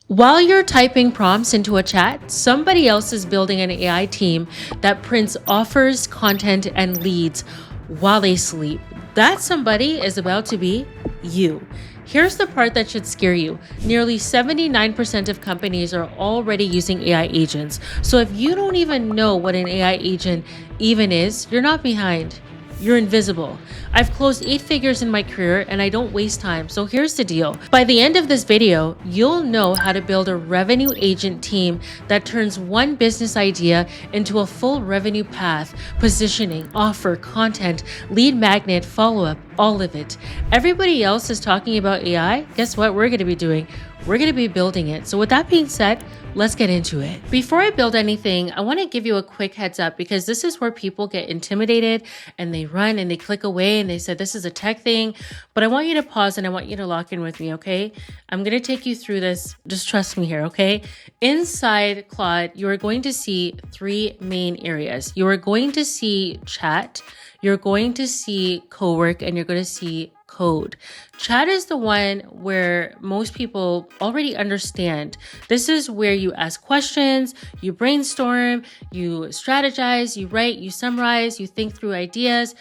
While you're typing prompts into a chat, somebody else is building an AI team that prints offers, content, and leads while they sleep. That somebody is about to be you. Here's the part that should scare you. Nearly 79% of companies are already using AI agents. So if you don't even know what an AI agent even is, you're not behind. You're invisible. I've closed 8 figures in my career and I don't waste time. So here's the deal. By the end of this video, you'll know how to build a revenue agent team that turns one business idea into a full revenue path, positioning, offer, content, lead magnet, follow-up, all of it. Everybody else is talking about AI. Guess what we're going to be doing? We're going to be building it. So with that being said, let's get into it. Before I build anything, I want to give you a quick heads up because this is where people get intimidated and they run and they click away and they say, this is a tech thing, but I want you to pause and I want you to lock in with me, okay? I'm going to take you through this. Just trust me here, okay? Inside Claude, you are going to see 3 main areas. You are going to see chat, you're going to see co-work, and you're going to see code. Chat is the one where most people already understand. This is where you ask questions, you brainstorm, you strategize, you write, you summarize, you think through ideas.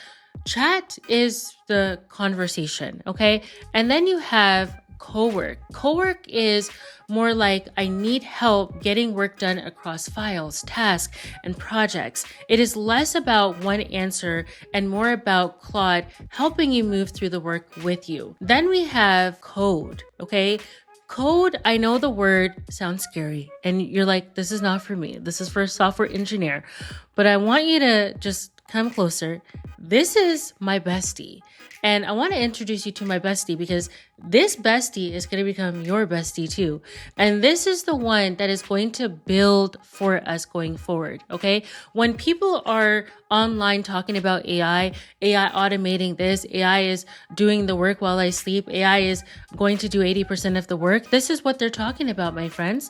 Chat is the conversation, okay? And then you have co-work. Co-work is more like I need help getting work done across files, tasks, and projects. It is less about one answer and more about Claude helping you move through the work with you. Then we have code, okay? Code, I know the word sounds scary and you're like, this is not for me. This is for a software engineer. But I want you to just come closer. This is my bestie. And I want to introduce you to my bestie because this bestie is going to become your bestie too. And this is the one that is going to build for us going forward, okay? When people are online talking about AI automating this, AI is doing the work while I sleep, AI is going to do 80% of the work, this is what they're talking about, my friends.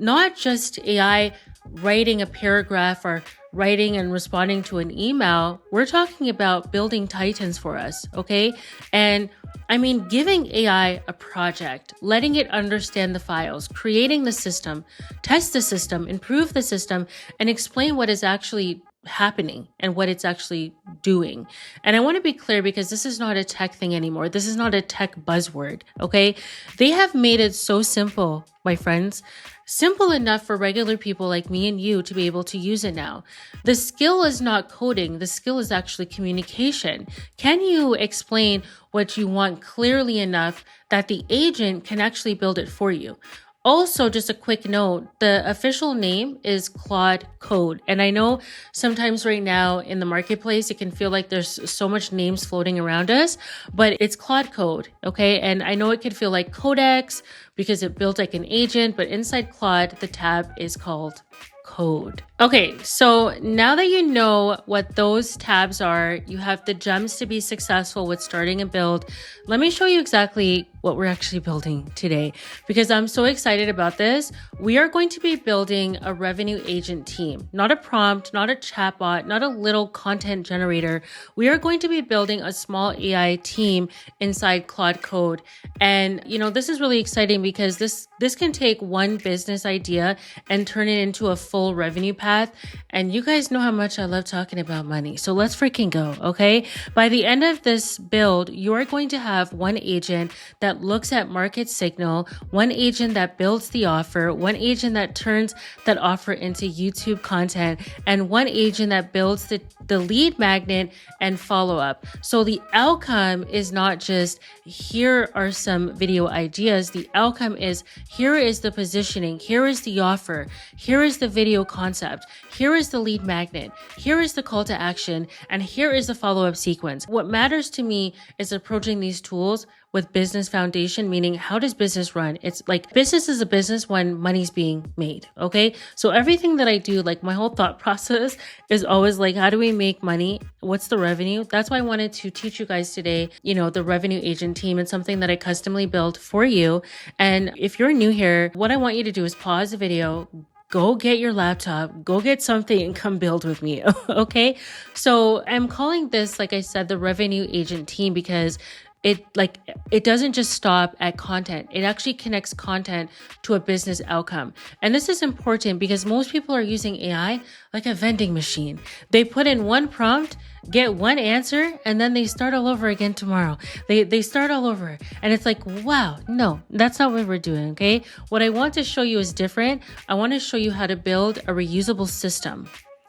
Not just AI writing a paragraph or writing and responding to an email. We're talking about building titans for us, okay? And I mean, giving AI a project, letting it understand the files, creating the system, test the system, improve the system, and explain what is actually happening and what it's actually doing. And I want to be clear because this is not a tech thing anymore. This is not a tech buzzword, okay? They have made it so simple, my friends. Simple enough for regular people like me and you to be able to use it now. The skill is not coding. The skill is actually communication. Can you explain what you want clearly enough that the agent can actually build it for you? Also, just a quick note, the official name is Claude Code. And I know sometimes right now in the marketplace, it can feel like there's so much names floating around us, but it's Claude Code, okay? And I know it could feel like Codex because it built like an agent, but inside Claude, the tab is called Code. Okay, so now that you know what those tabs are, you have the gems to be successful with starting a build. Let me show you exactly what we're actually building today because I'm so excited about this. We are going to be building a revenue agent team, not a prompt, not a chatbot, not a little content generator. We are going to be building a small AI team inside Claude Code. And you know, this is really exciting because this can take one business idea and turn it into a full revenue path. And you guys know how much I love talking about money. So let's freaking go, okay? By the end of this build, you are going to have one agent that looks at market signal, one agent that builds the offer, one agent that turns that offer into YouTube content, and one agent that builds the lead magnet and follow up. So the outcome is not just here are some video ideas. The outcome is here is the positioning, here is the offer, here is the video concept, here is the lead magnet, here is the call to action, and here is the follow-up sequence. What matters to me is approaching these tools with business foundation, meaning how does business run? It's like business is a business when money's being made, okay? So everything that I do, like my whole thought process is always like, how do we make money? What's the revenue? That's why I wanted to teach you guys today, you know, the revenue agent team. It's something that I customly built for you. And if you're new here, what I want you to do is pause the video, go get your laptop, go get something and come build with me, okay? So I'm calling this, like I said, the revenue agent team because it doesn't just stop at content. It actually connects content to a business outcome. And this is important because most people are using AI like a vending machine. They put in one prompt, get one answer, and then they start all over again tomorrow. They start all over. And it's like, wow, no, that's not what we're doing, okay? What I want to show you is different. I want to show you how to build a reusable system.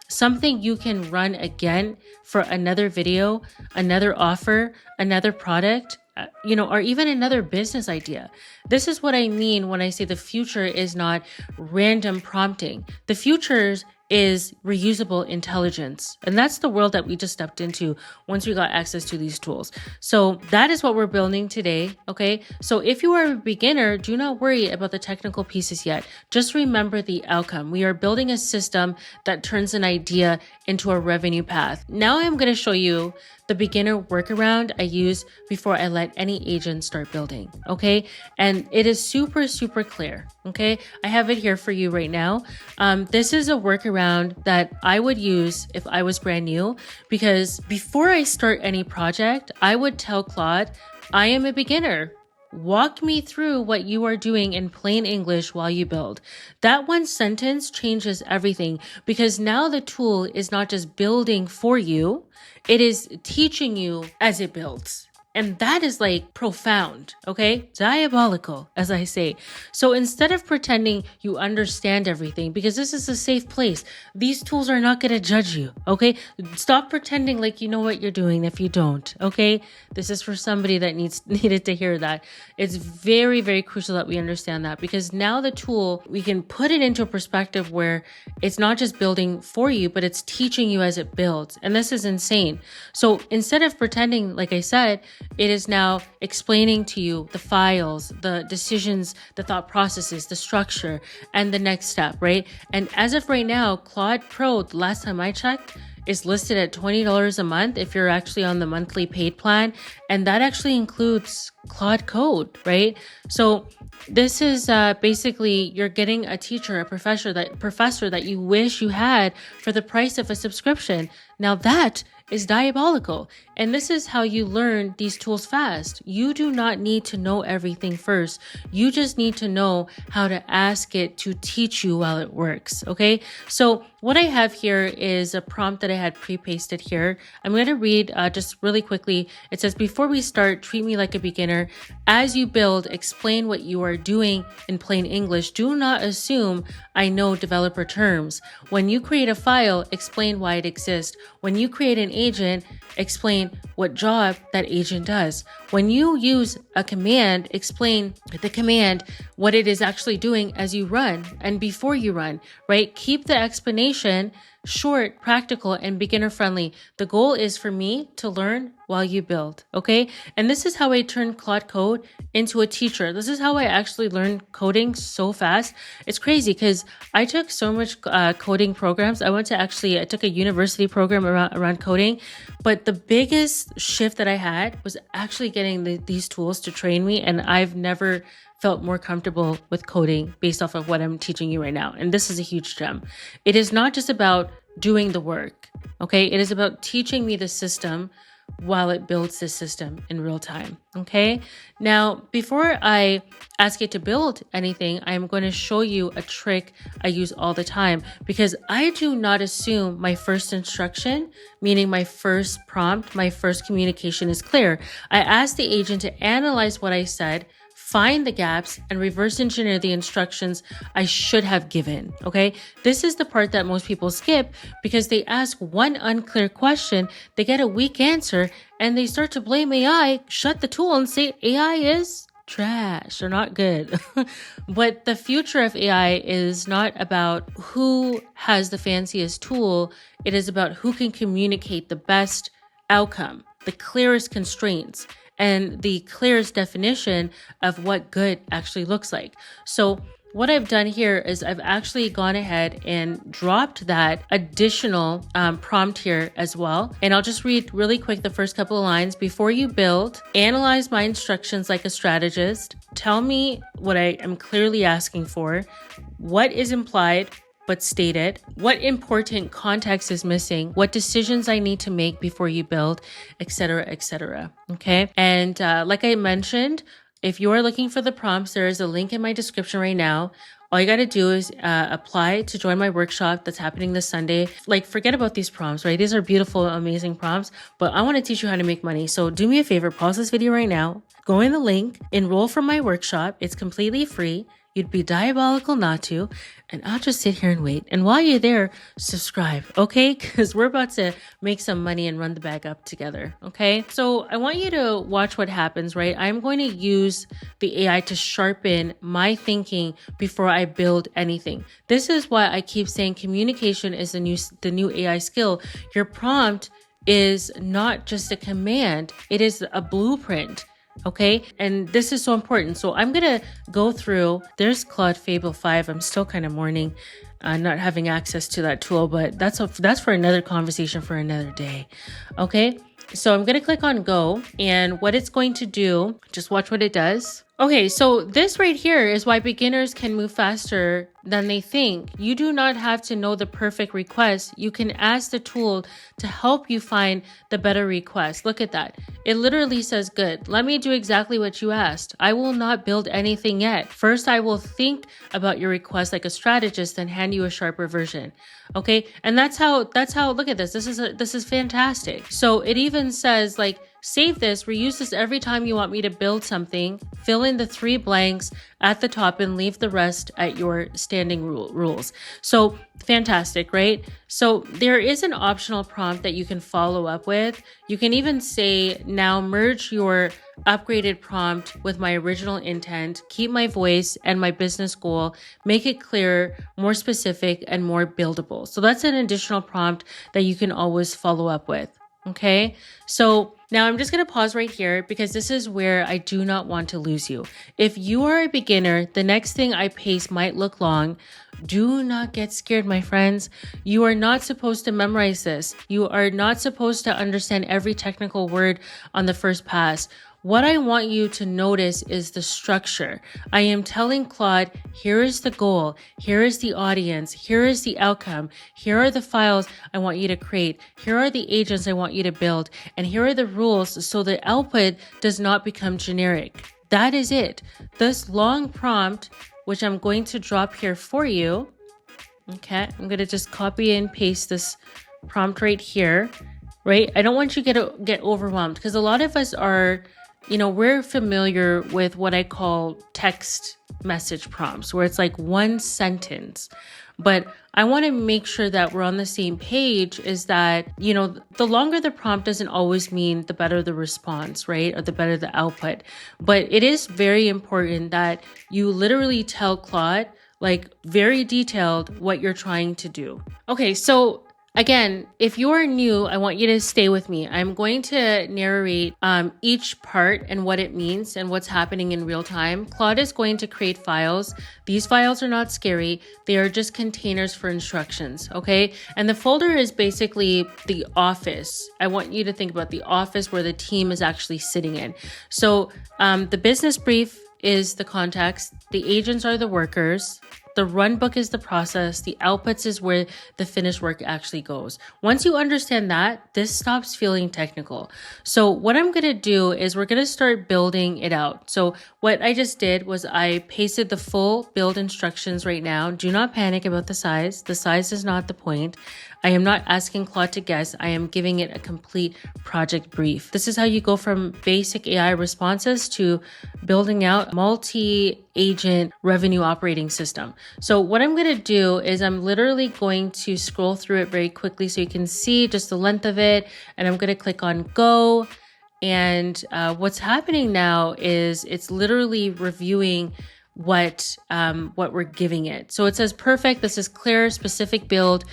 Something you can run again for another video, another offer, another product, or even another business idea. This is what I mean when I say the future is not random prompting. The future is reusable intelligence. And that's the world that we just stepped into once we got access to these tools. So that is what we're building today. Okay. So if you are a beginner, do not worry about the technical pieces yet. Just remember the outcome. We are building a system that turns an idea into a revenue path. Now I'm going to show you the beginner workaround I use before I let any agent start building. Okay. And it is super, super clear. Okay. I have it here for you right now. This is a workaround that I would use if I was brand new, because before I start any project, I would tell Claude, I am a beginner. Walk me through what you are doing in plain English while you build. That one sentence changes everything, because now the tool is not just building for you, it is teaching you as it builds. And that is like profound, okay? Diabolical, as I say. So instead of pretending you understand everything, because this is a safe place, these tools are not going to judge you, okay? Stop pretending like you know what you're doing if you don't, okay? This is for somebody that needed to hear that. It's very, very crucial that we understand that, because now the tool, we can put it into a perspective where it's not just building for you, but it's teaching you as it builds. And this is insane. So instead of pretending, like I said, it is now explaining to you the files, the decisions, the thought processes, the structure, and the next step, right? And as of right now, Claude Pro, the last time I checked, is listed at $20 a month if you're actually on the monthly paid plan. And that actually includes Claude Code, right? So this is basically you're getting a teacher, a professor that you wish you had for the price of a subscription. Now that is diabolical. And this is how you learn these tools fast. You do not need to know everything first. You just need to know how to ask it to teach you while it works. Okay. So what I have here is a prompt that I had pre-pasted here. I'm going to read just really quickly. It says, before we start, treat me like a beginner. As you build, explain what you are doing in plain English. Do not assume I know developer terms. When you create a file, explain why it exists. When you create an agent, explain what job that agent does. When you use a command, explain the command, what it is actually doing as you run and before you run, right? Keep the explanation short, practical, and beginner friendly. The goal is for me to learn while you build, okay? And this is how I turned Claude Code into a teacher. This is how I actually learned coding so fast. It's crazy because I took so much coding programs. I took a university program around coding, but the biggest shift that I had was actually getting these tools to train me, and I've never felt more comfortable with coding based off of what I'm teaching you right now. And this is a huge gem. It is not just about doing the work, okay? It is about teaching me the system while it builds the system in real time, okay? Now, before I ask it to build anything, I'm going to show you a trick I use all the time, because I do not assume my first instruction, meaning my first prompt, my first communication is clear. I ask the agent to analyze what I said, find the gaps, and reverse engineer the instructions I should have given, okay? This is the part that most people skip because they ask one unclear question, they get a weak answer, and they start to blame AI, shut the tool, and say AI is trash or not good. But the future of AI is not about who has the fanciest tool. It is about who can communicate the best outcome, the clearest constraints, and the clearest definition of what good actually looks like. So what I've done here is I've actually gone ahead and dropped that additional prompt here as well. And I'll just read really quick the first couple of lines. Before you build, analyze my instructions like a strategist. Tell me what I am clearly asking for. What is implied? but state it, what important context is missing, what decisions I need to make before you build, etc., etc. Okay. And like I mentioned, if you are looking for the prompts, there is a link in my description right now. All you got to do is apply to join my workshop that's happening this Sunday. Like, forget about these prompts, right? These are beautiful, amazing prompts, but I want to teach you how to make money. So do me a favor, pause this video right now, go in the link, enroll for my workshop. It's completely free. You'd be diabolical not to, and I'll just sit here and wait. And while you're there, subscribe, okay? Because we're about to make some money and run the bag up together, okay? So I want you to watch what happens, right? I'm going to use the AI to sharpen my thinking before I build anything. This is why I keep saying communication is the new AI skill. Your prompt is not just a command, it is a blueprint. Okay. And this is so important. So I'm going to go through, there's Claude Fable 5. I'm still kind of mourning not having access to that tool, but that's for another conversation for another day. Okay. So I'm going to click on go, and what it's going to do, just watch what it does. Okay, so this right here is why beginners can move faster than they think. You do not have to know the perfect request. You can ask the tool to help you find the better request. Look at that. It literally says, good, let me do exactly what you asked. I will not build anything yet. First, I will think about your request like a strategist, then hand you a sharper version. Okay, and that's how, look at this. This is fantastic. So it even says, like, save this, reuse this every time you want me to build something, fill in the 3 blanks at the top and leave the rest at your standing rules. So fantastic, right? So there is an optional prompt that you can follow up with. You can even say, now merge your upgraded prompt with my original intent, keep my voice and my business goal, make it clearer, more specific, and more buildable. So that's an additional prompt that you can always follow up with. Okay, so now I'm just going to pause right here because this is where I do not want to lose you. If you are a beginner, the next thing I paste might look long. Do not get scared, my friends. You are not supposed to memorize this. You are not supposed to understand every technical word on the first pass. What I want you to notice is the structure. I am telling Claude, here is the goal, here is the audience, here is the outcome, here are the files I want you to create, here are the agents I want you to build, and here are the rules so the output does not become generic. That is it. This long prompt, which I'm going to drop here for you. Okay, I'm going to just copy and paste this prompt right here, right? I don't want you to get overwhelmed because a lot of us are, we're familiar with what I call text message prompts, where it's like one sentence. But I want to make sure that we're on the same page is that, the longer the prompt doesn't always mean the better the response, right? Or the better the output. But it is very important that you literally tell Claude, like, very detailed what you're trying to do. Okay, so again, if you are new, I want you to stay with me. I'm going to narrate each part and what it means and what's happening in real time. Claude is going to create files. These files are not scary. They are just containers for instructions, okay? And the folder is basically the office. I want you to think about the office where the team is actually sitting in. So the business brief is the context. The agents are the workers. The run book is the process. The outputs is where the finished work actually goes. Once you understand that, this stops feeling technical. So what I'm going to do is we're going to start building it out. So what I just did was I pasted the full build instructions right now. Do not panic about the size. The size is not the point. I am not asking Claude to guess. I am giving it a complete project brief. This is how you go from basic AI responses to building out multi-agent revenue operating system. So what I'm going to do is I'm literally going to scroll through it very quickly so you can see just the length of it. And I'm going to click on go. And what's happening now is it's literally reviewing what we're giving it. So it says, perfect. This is clear, specific build.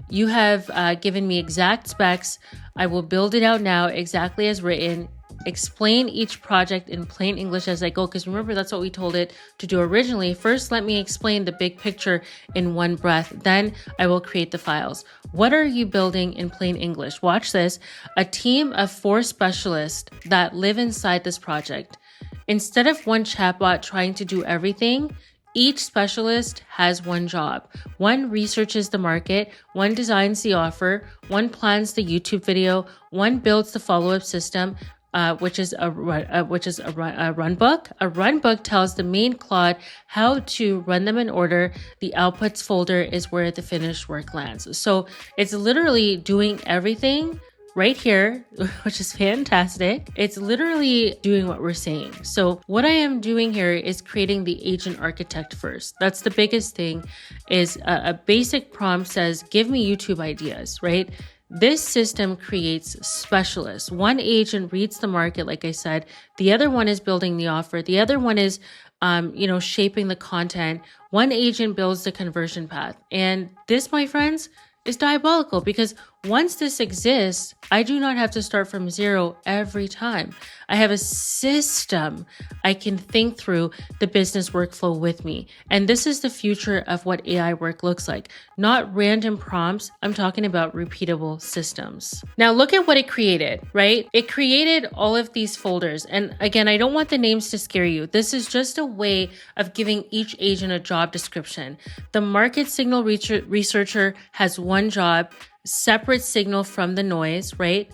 You have given me exact specs. I will build it out now exactly as written. Explain each project in plain English as I go. Because remember, that's what we told it to do originally. First, let me explain the big picture in one breath. Then I will create the files. What are you building in plain English? Watch this. A team of 4 specialists that live inside this project. Instead of one chatbot trying to do everything, Each specialist has one job. One researches the market, one designs the offer, one plans the YouTube video, one builds the follow-up system, which is a run book. A run book tells the main Claude how to run them in order. The outputs folder is where the finished work lands. So it's literally doing everything right here, which is fantastic. It's literally doing what we're saying. So what I am doing here is creating the agent architect first. That's the biggest thing. Is a basic prompt says, give me YouTube ideas, right? This system creates specialists. One agent reads the market, like I said. The other one is building the offer. The other one is shaping the content. One agent builds the conversion path. And this, my friends, is diabolical, because once this exists, I do not have to start from zero every time. I have a system I can think through the business workflow with me. And this is the future of what AI work looks like. Not random prompts. I'm talking about repeatable systems. Now look at what it created, right? It created all of these folders. And again, I don't want the names to scare you. This is just a way of giving each agent a job description. The market signal researcher has one job, separate signal from the noise, right?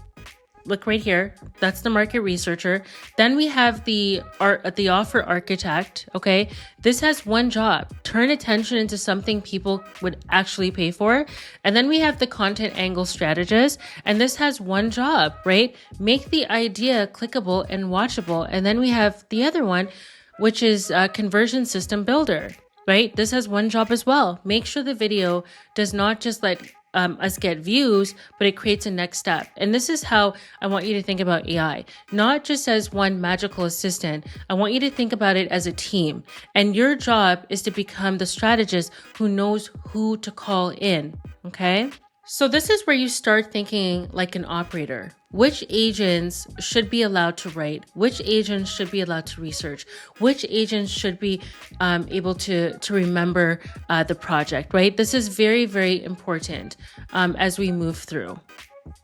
Look right here. That's the market researcher. Then we have the offer architect. Okay. This has one job, turn attention into something people would actually pay for. And then we have the content angle strategist. And this has one job, right? Make the idea clickable and watchable. And then we have the other one, which is a conversion system builder, right? This has one job as well. Make sure the video does not just let us get views, but it creates a next step. And this is how I want you to think about AI, not just as one magical assistant. I want you to think about it as a team. And your job is to become the strategist who knows who to call in. Okay. So this is where you start thinking like an operator. Which agents should be allowed to write? Which agents should be allowed to research? Which agents should be able to remember the project, right? This is very, very important as we move through.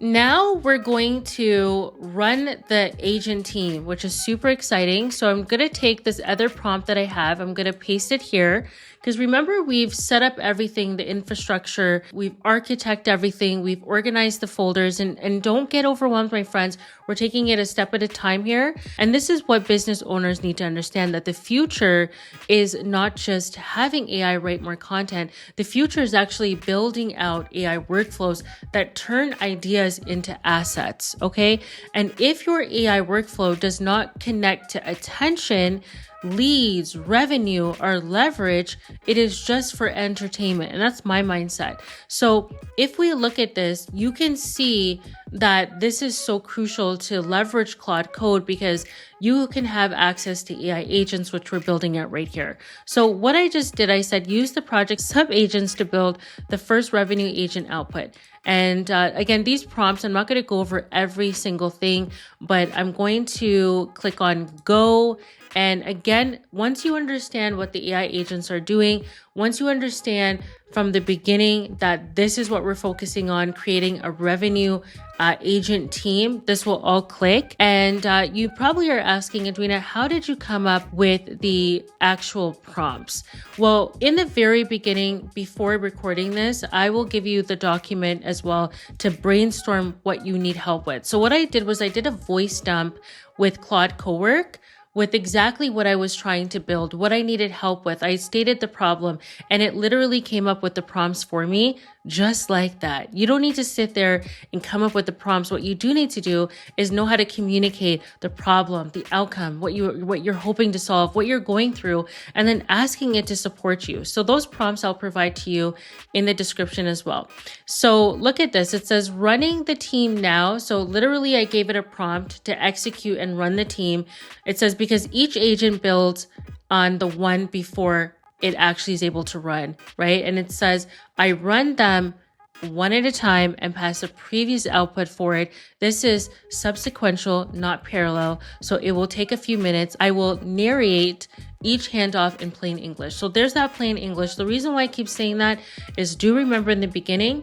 Now we're going to run the agent team, which is super exciting. So I'm going to take this other prompt that I have. I'm going to paste it here. Because remember, we've set up everything, the infrastructure, we've architected everything, we've organized the folders, and don't get overwhelmed, my friends. We're taking it a step at a time here. And this is what business owners need to understand, that the future is not just having AI write more content. The future is actually building out AI workflows that turn ideas into assets, okay? And if your AI workflow does not connect to attention, leads, revenue, or leverage, it is just for entertainment. And that's my mindset. So if we look at this, you can see that this is so crucial to leverage Claude Code, because you can have access to AI agents, which we're building out right here. So what I just did, I said, use the project sub agents to build the first revenue agent output. And again, these prompts, I'm not going to go over every single thing, but I'm going to click on go. And again, once you understand what the AI agents are doing, once you understand from the beginning that this is what we're focusing on, creating a revenue agent team, this will all click. And you probably are asking, Edwina, how did you come up with the actual prompts? Well, in the very beginning, before recording this, I will give you the document as well to brainstorm what you need help with. So what I did was I did a voice dump with Claude Cowork, with exactly what I was trying to build, what I needed help with. I stated the problem, and it literally came up with the prompts for me, just like that. You don't need to sit there and come up with the prompts. What you do need to do is know how to communicate the problem, the outcome, what you're hoping to solve, what you're going through, and then asking it to support you. So those prompts I'll provide to you in the description as well. So look at this. It says running the team now. So literally I gave it a prompt to execute and run the team. It says because each agent builds on the one before it actually is able to run, right? And it says, I run them one at a time and pass a previous output for it. This is subsequential, not parallel. So it will take a few minutes. I will narrate each handoff in plain English. So there's that plain English. The reason why I keep saying that is, do remember in the beginning,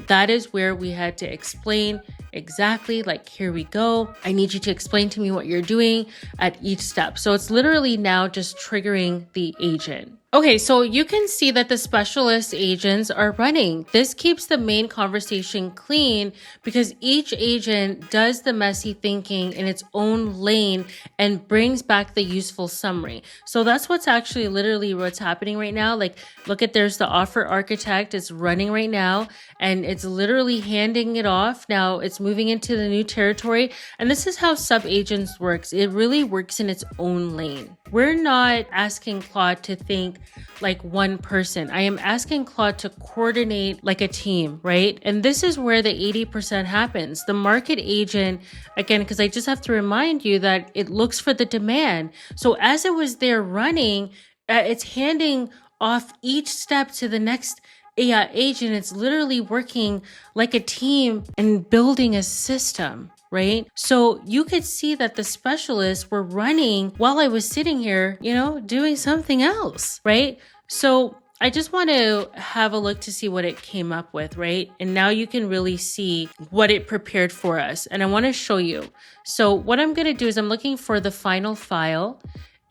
that is where we had to explain exactly, like, here we go. I need you to explain to me what you're doing at each step. So it's literally now just triggering the agent. Okay, so you can see that the specialist agents are running. This keeps the main conversation clean because each agent does the messy thinking in its own lane and brings back the useful summary. So that's what's actually literally what's happening right now. Like, look at there's the offer architect. It's running right now and it's literally handing it off. Now it's moving into the new territory. And this is how sub agents works. It really works in its own lane. We're not asking Claude to think like one person. I am asking Claude to coordinate like a team, right? And this is where the 80% happens. The market agent, again, because I just have to remind you that it looks for the demand. So as it was there running, it's handing off each step to the next AI agent. It's literally working like a team and building a system, right? So you could see that the specialists were running while I was sitting here, doing something else, right? So I just want to have a look to see what it came up with, right? And now you can really see what it prepared for us. And I want to show you. So what I'm going to do is I'm looking for the final file.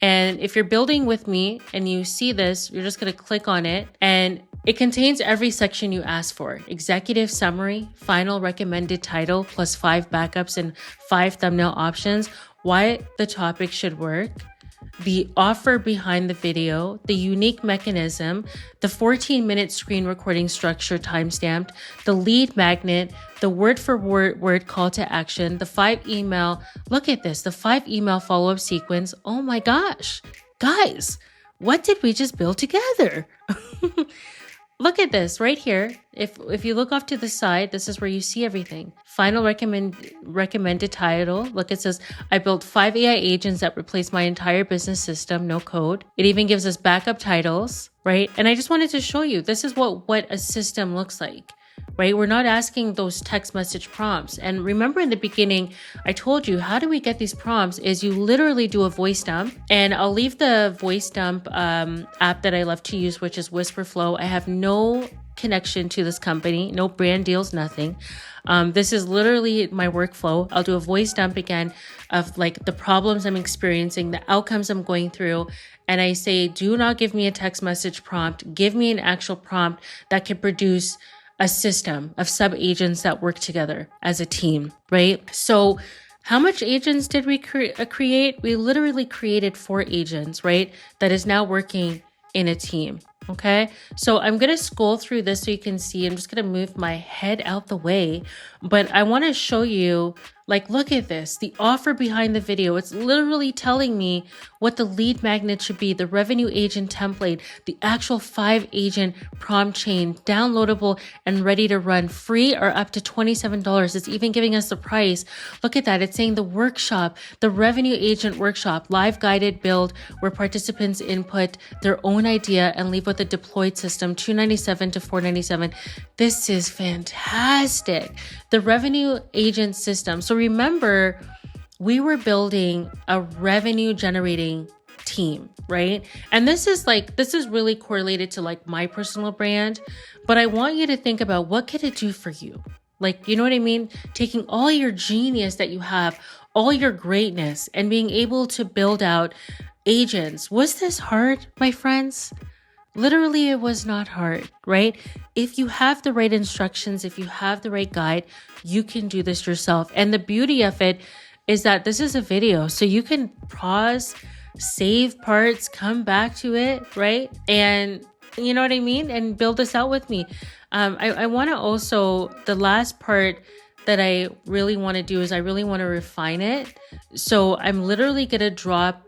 And if you're building with me and you see this, you're just going to click on it and it contains every section you asked for: executive summary, final recommended title, plus 5 backups and 5 thumbnail options, why the topic should work, the offer behind the video, the unique mechanism, the 14-minute screen recording structure timestamped, the lead magnet, the word for word call to action, the 5 email, look at this, the 5 email follow-up sequence. Oh my gosh, guys, what did we just build together? Look at this right here. If you look off to the side, this is where you see everything. Final recommended title. Look, it says, I built 5 AI agents that replace my entire business system, no code. It even gives us backup titles, right? And I just wanted to show you, this is what a system looks like, right? We're not asking those text message prompts. And remember in the beginning, I told you, how do we get these prompts is you literally do a voice dump. And I'll leave the voice dump app that I love to use, which is Whisperflow. I have no connection to this company, no brand deals, nothing. This is literally my workflow. I'll do a voice dump again of like the problems I'm experiencing, the outcomes I'm going through. And I say, do not give me a text message prompt. Give me an actual prompt that can produce a system of sub agents that work together as a team, right? So how much agents did we create? We literally created 4 agents, right? That is now working in a team. Okay, so I'm going to scroll through this so you can see. I'm just going to move my head out the way, but I want to show you, like, look at this, the offer behind the video. It's literally telling me what the lead magnet should be, the revenue agent template, the actual 5 agent prompt chain, downloadable and ready to run, free or up to $27. It's even giving us the price. Look at that. It's saying the workshop, the revenue agent workshop, live guided build where participants input their own idea and leave with a deployed system, $297 to $497. This is fantastic. The revenue agent system. So remember, we were building a revenue generating team, right? And this is really correlated to like my personal brand, but I want you to think about what could it do for you? Like, you know what I mean? Taking all your genius that you have, all your greatness, and being able to build out agents. Was this hard, my friends? Literally, it was not hard, right? If you have the right instructions, if you have the right guide, you can do this yourself. And the beauty of it is that this is a video, so you can pause, save parts, come back to it, right? And you know what I mean? And build this out with me. I want to also, the last part that I really want to do is I really want to refine it. So I'm literally going to drop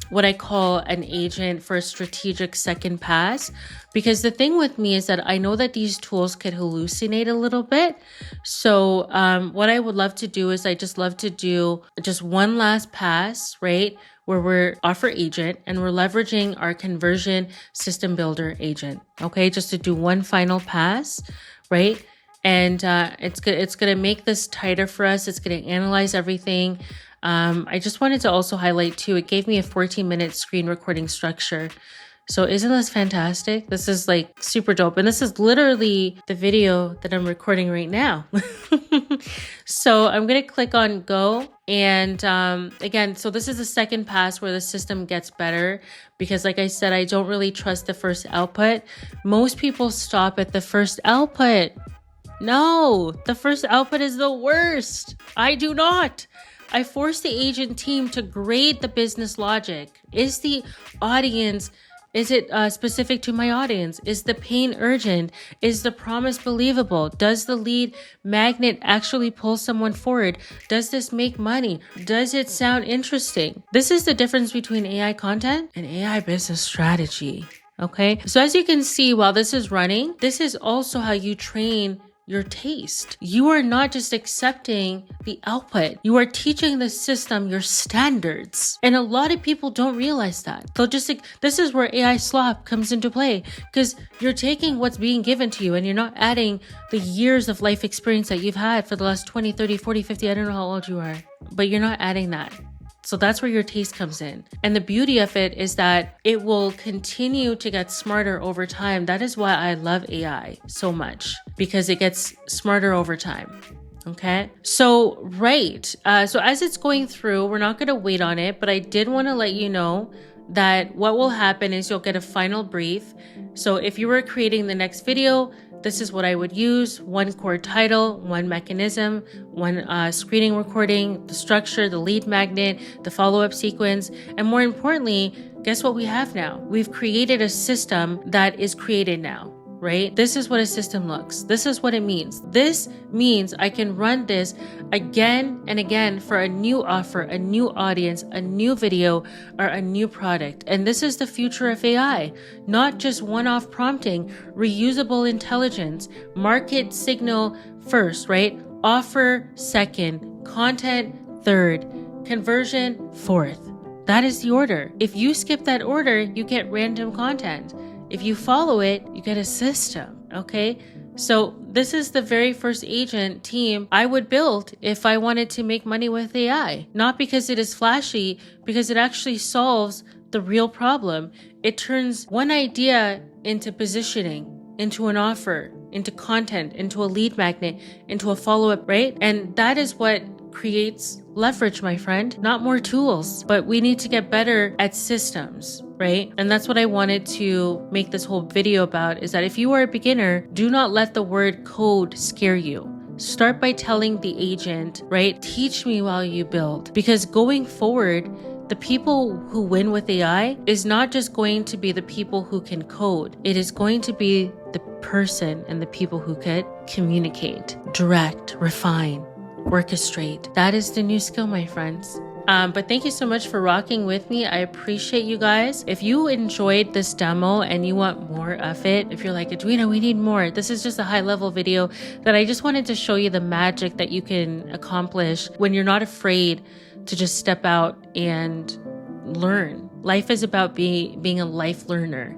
what I call an agent for a strategic second pass. Because the thing with me is that I know that these tools could hallucinate a little bit. So what I would love to do is I just love to do just one last pass, right? Where we're offer agent and we're leveraging our conversion system builder agent. Okay, just to do one final pass, right? And it's going to make this tighter for us. It's going to analyze everything. I just wanted to also highlight too, it gave me a 14-minute screen recording structure. So isn't this fantastic? This is like super dope. And this is literally the video that I'm recording right now. So I'm going to click on go. And again, so this is the second pass where the system gets better because, like I said, I don't really trust the first output. Most people stop at the first output. No, the first output is the worst. I do not. I force the agent team to grade the business logic. Is the audience, is it specific to my audience? Is the pain urgent? Is the promise believable? Does the lead magnet actually pull someone forward? Does this make money? Does it sound interesting? This is the difference between AI content and AI business strategy. Okay, so as you can see, while this is running, this is also how you train your taste. You are not just accepting the output. You are teaching the system your standards. And a lot of people don't realize that. They'll just this is where AI slop comes into play because you're taking what's being given to you and you're not adding the years of life experience that you've had for the last 20, 30, 40, 50, I don't know how old you are, but you're not adding that. So that's where your taste comes in. And the beauty of it is that it will continue to get smarter over time. That is why I love AI so much, because it gets smarter over time. Okay. So, right. So as it's going through, we're not going to wait on it, but I did want to let you know that what will happen is you'll get a final brief. So if you were creating the next video, this is what I would use: one core title, one mechanism, one screening recording, the structure, the lead magnet, the follow-up sequence, and more importantly, guess what we have now? We've created a system that is created now, right? This is what a system looks. This is what it means. This means I can run this again and again for a new offer, a new audience, a new video, or a new product. And this is the future of AI, not just one-off prompting, reusable intelligence, market signal first, right? Offer second, content third, conversion fourth. That is the order. If you skip that order, you get random content. If you follow it, you get a system, okay? So this is the very first agent team I would build if I wanted to make money with AI. Not because it is flashy, because it actually solves the real problem. It turns one idea into positioning, into an offer, into content, into a lead magnet, into a follow-up, right? And that is what creates leverage, my friend, not more tools, but we need to get better at systems, right? And that's what I wanted to make this whole video about, is that if you are a beginner, do not let the word code scare you. Start by telling the agent, right? Teach me while you build, because going forward, the people who win with AI is not just going to be the people who can code. It is going to be the person and the people who could communicate, direct, refine, orchestrate. That is the new skill, my friends. But thank you so much for rocking with me. I appreciate you guys. If you enjoyed this demo and you want more of it, if you're like, Edwina, we need more. This is just a high level video that I just wanted to show you the magic that you can accomplish when you're not afraid to just step out and learn. Life is about being a life learner.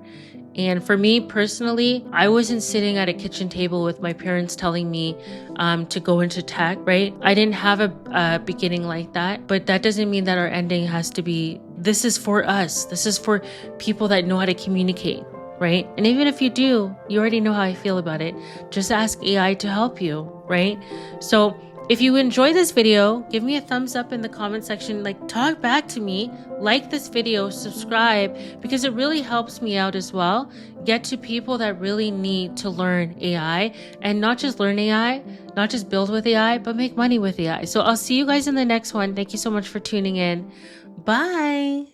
And for me personally, I wasn't sitting at a kitchen table with my parents telling me to go into tech, right? I didn't have a beginning like that, but that doesn't mean that our ending has to be, this is for us. This is for people that know how to communicate, right? And even if you do, you already know how I feel about it. Just ask AI to help you, right? So if you enjoy this video, give me a thumbs up in the comment section, like talk back to me, like this video, subscribe, because it really helps me out as well. Get to people that really need to learn AI, and not just learn AI, not just build with AI, but make money with AI. So I'll see you guys in the next one. Thank you so much for tuning in. Bye.